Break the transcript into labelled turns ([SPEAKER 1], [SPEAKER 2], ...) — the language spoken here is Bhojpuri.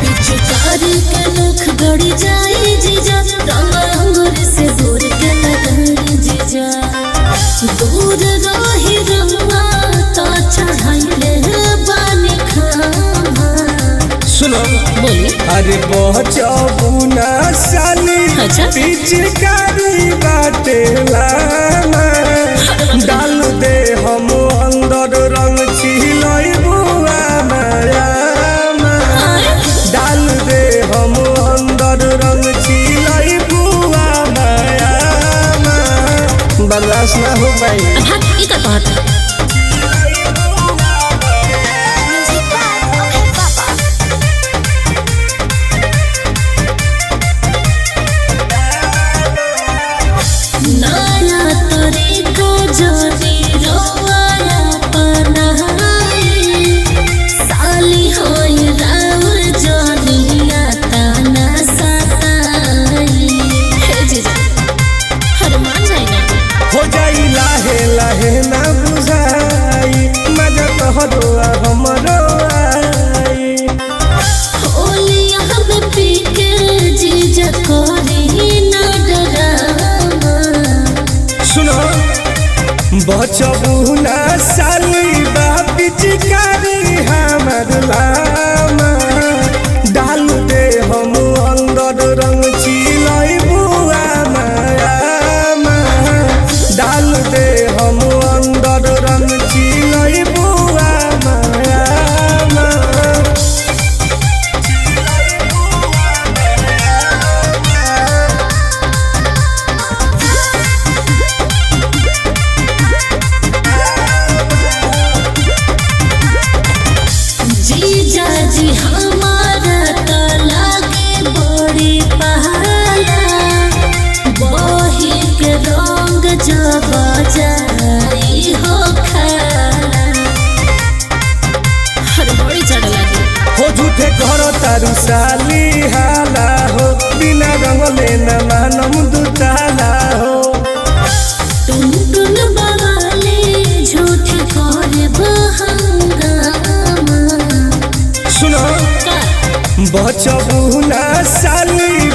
[SPEAKER 1] पिचकारी के मुख गड़ी जाए जीजा, रंग अंगूर से दूर के लगाए जीजा। दूर रही रंगा तो चढ़ाइले बानी खामा।
[SPEAKER 2] सुनो
[SPEAKER 1] बोली
[SPEAKER 2] अरे पहुँचबुना साली पिचकारी बाटे लाना डाल दे हम अंदर रंग छिलई बुआ माया डाल दे हम अंदर रंग छिलई बुआ माया बर्दाश्त ना हो पाई। हो जाई लाहे लाहे ना बुझाई मजा तोहरो हमरो आई
[SPEAKER 1] होलिया में पी के जीजा कोरी ना डरामा।
[SPEAKER 2] सुनो बचबू ना साली बा पिचकारी हमर लामा डाल दे हम अंदर रंग छिलई बुआ माया डाल दे हम अंदर रंग छिलई बुआ माया
[SPEAKER 1] जीजा जी हमारा तो लागे बड़ी पहाला, बही के रंग जब जाई हो खाला। हर बड़ी चढ़ लगी
[SPEAKER 2] हो झूठे करो तारू साली हाला हो बिना रंग लेना मानम दुताला हो
[SPEAKER 1] टुन टुन बवाले झूठ करे हंगामा।
[SPEAKER 2] सुनो
[SPEAKER 1] का
[SPEAKER 2] बचबू ना साली